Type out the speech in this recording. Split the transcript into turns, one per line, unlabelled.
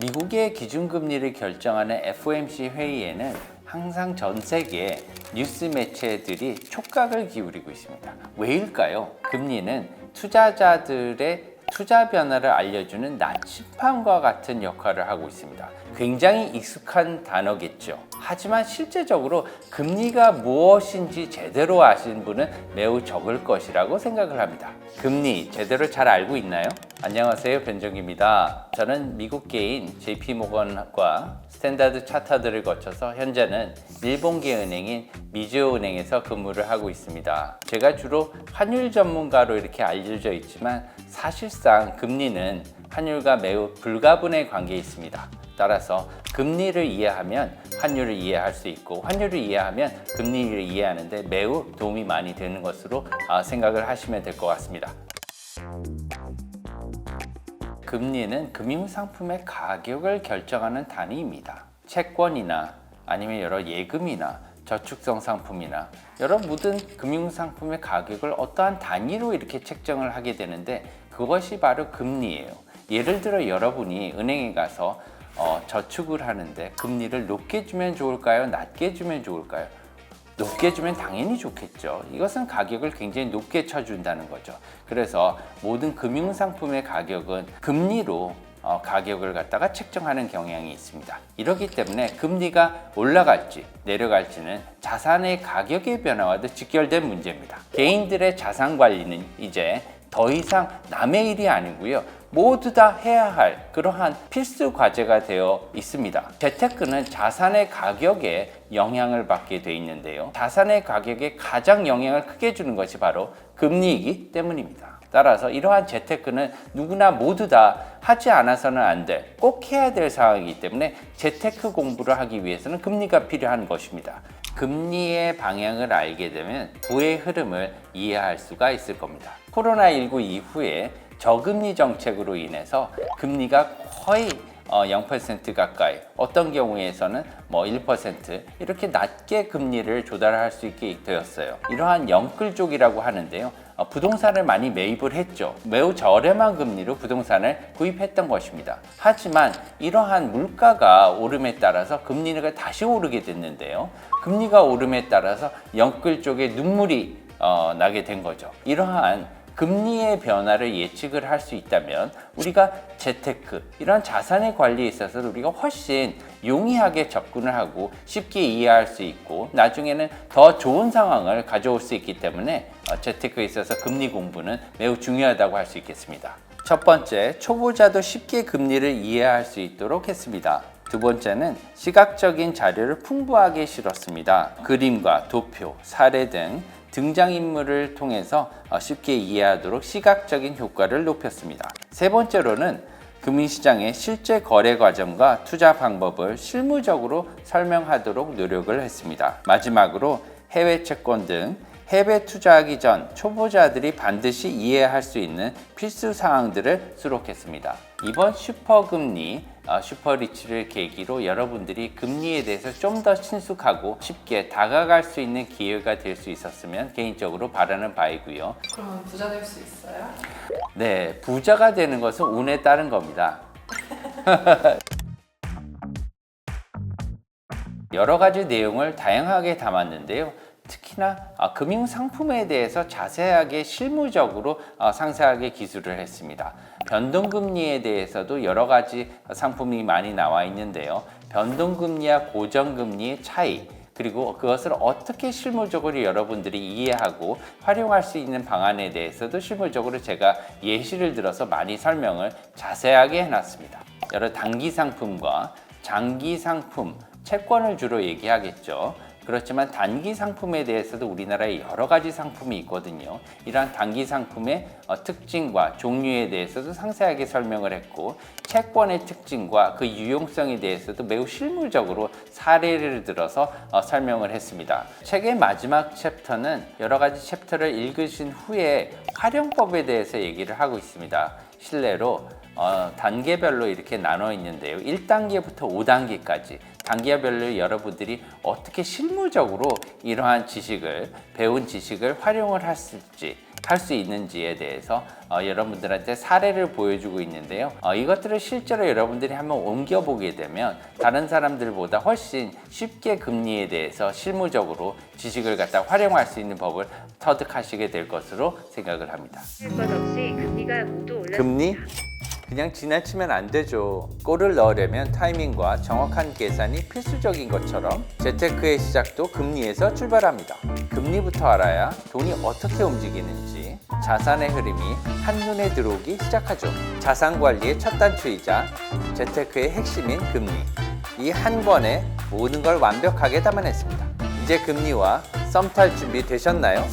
미국의 기준금리를 결정하는 FOMC 회의에는 항상 전 세계 뉴스 매체들이 촉각을 기울이고 있습니다. 왜일까요? 금리는 투자자들의 투자 변화를 알려주는 나침반과 같은 역할을 하고 있습니다. 굉장히 익숙한 단어겠죠. 하지만 실제적으로 금리가 무엇인지 제대로 아시는 분은 매우 적을 것이라고 생각을 합니다. 금리 제대로 잘 알고 있나요? 안녕하세요, 변종기입니다. 저는 미국계인 JP모건과 스탠다드 차터드를 거쳐서 현재는 일본계 은행인 미즈우은행에서 근무를 하고 있습니다. 제가 주로 환율 전문가로 이렇게 알려져 있지만 사실상 금리는 환율과 매우 불가분의 관계에 있습니다. 따라서 금리를 이해하면 환율을 이해할 수 있고 환율을 이해하면 금리를 이해하는데 매우 도움이 많이 되는 것으로 생각을 하시면 될 것 같습니다. 금리는 금융상품의 가격을 결정하는 단위입니다. 채권이나 아니면 여러 예금이나 저축성 상품이나 여러 모든 금융상품의 가격을 어떠한 단위로 이렇게 책정을 하게 되는데 그것이 바로 금리예요. 예를 들어 여러분이 은행에 가서 저축을 하는데 금리를 높게 주면 좋을까요? 낮게 주면 좋을까요? 높게 주면 당연히 좋겠죠. 이것은 가격을 굉장히 높게 쳐준다는 거죠. 그래서 모든 금융상품의 가격은 금리로 가격을 갖다가 책정하는 경향이 있습니다. 이렇기 때문에 금리가 올라갈지 내려갈지는 자산의 가격의 변화와도 직결된 문제입니다. 개인들의 자산 관리는 이제 더 이상 남의 일이 아니고요. 모두 다 해야 할 그러한 필수 과제가 되어 있습니다. 재테크는 자산의 가격에 영향을 받게 돼 있는데요. 자산의 가격에 가장 영향을 크게 주는 것이 바로 금리이기 때문입니다. 따라서 이러한 재테크는 누구나 모두 다 하지 않아서는 안 돼, 꼭 해야 될 상황이기 때문에 재테크 공부를 하기 위해서는 금리가 필요한 것입니다. 금리의 방향을 알게 되면 부의 흐름을 이해할 수가 있을 겁니다. 코로나19 이후에 저금리 정책으로 인해서 금리가 거의 0% 가까이, 어떤 경우에서는 1% 이렇게 낮게 금리를 조달할 수 있게 되었어요. 이러한 영끌족이라고 하는데요. 부동산을 많이 매입을 했죠. 매우 저렴한 금리로 부동산을 구입했던 것입니다. 하지만 이러한 물가가 오름에 따라서 금리가 다시 오르게 됐는데요. 금리가 오름에 따라서 영끌족의 눈물이 나게 된 거죠. 이러한 금리의 변화를 예측을 할 수 있다면 우리가 재테크, 이런 자산의 관리에 있어서 우리가 훨씬 용이하게 접근을 하고 쉽게 이해할 수 있고 나중에는 더 좋은 상황을 가져올 수 있기 때문에 재테크에 있어서 금리 공부는 매우 중요하다고 할 수 있겠습니다. 첫 번째, 초보자도 쉽게 금리를 이해할 수 있도록 했습니다. 두 번째는 시각적인 자료를 풍부하게 실었습니다. 그림과 도표, 사례 등 등장인물을 통해서 쉽게 이해하도록 시각적인 효과를 높였습니다. 세 번째로는 금융시장의 실제 거래 과정과 투자 방법을 실무적으로 설명하도록 노력을 했습니다. 마지막으로 해외 채권 등 해외 투자하기 전 초보자들이 반드시 이해할 수 있는 필수 사항들을 수록했습니다. 이번 슈퍼금리, 슈퍼리치를 계기로 여러분들이 금리에 대해서 좀 더 친숙하고 쉽게 다가갈 수 있는 기회가 될 수 있었으면 개인적으로 바라는 바이고요.
그러면 부자 될 수 있어요?
네, 부자가 되는 것은 운에 따른 겁니다. 여러 가지 내용을 다양하게 담았는데요. 특히나 금융상품에 대해서 자세하게 실무적으로 상세하게 기술을 했습니다. 변동금리에 대해서도 여러 가지 상품이 많이 나와 있는데요. 변동금리와 고정금리의 차이, 그리고 그것을 어떻게 실무적으로 여러분들이 이해하고 활용할 수 있는 방안에 대해서도 실무적으로 제가 예시를 들어서 많이 설명을 자세하게 해놨습니다. 여러 단기 상품과 장기 상품, 채권을 주로 얘기하겠죠. 그렇지만 단기 상품에 대해서도 우리나라에 여러 가지 상품이 있거든요. 이러한 단기 상품의 특징과 종류에 대해서도 상세하게 설명을 했고 채권의 특징과 그 유용성에 대해서도 매우 실무적으로 사례를 들어서 설명을 했습니다. 책의 마지막 챕터는 여러 가지 챕터를 읽으신 후에 활용법에 대해서 얘기를 하고 있습니다. 실내로 단계별로 이렇게 나눠 있는데요. 1단계부터 5단계까지 단기화별로 여러분들이 어떻게 실무적으로 이러한 지식을, 배운 지식을 활용을 할 수 있는지에 대해서 여러분들한테 사례를 보여주고 있는데요. 이것들을 실제로 여러분들이 한번 옮겨보게 되면 다른 사람들보다 훨씬 쉽게 금리에 대해서 실무적으로 지식을 갖다 활용할 수 있는 법을 터득하시게 될 것으로 생각을 합니다.
것 없이 금리가 모두 올랐습니다.
금리? 그냥 지나치면 안 되죠. 골을 넣으려면 타이밍과 정확한 계산이 필수적인 것처럼 재테크의 시작도 금리에서 출발합니다. 금리부터 알아야 돈이 어떻게 움직이는지, 자산의 흐름이 한눈에 들어오기 시작하죠. 자산 관리의 첫 단추이자 재테크의 핵심인 금리. 이 한 권에 모든 걸 완벽하게 담아냈습니다. 이제 금리와 썸 탈 준비 되셨나요?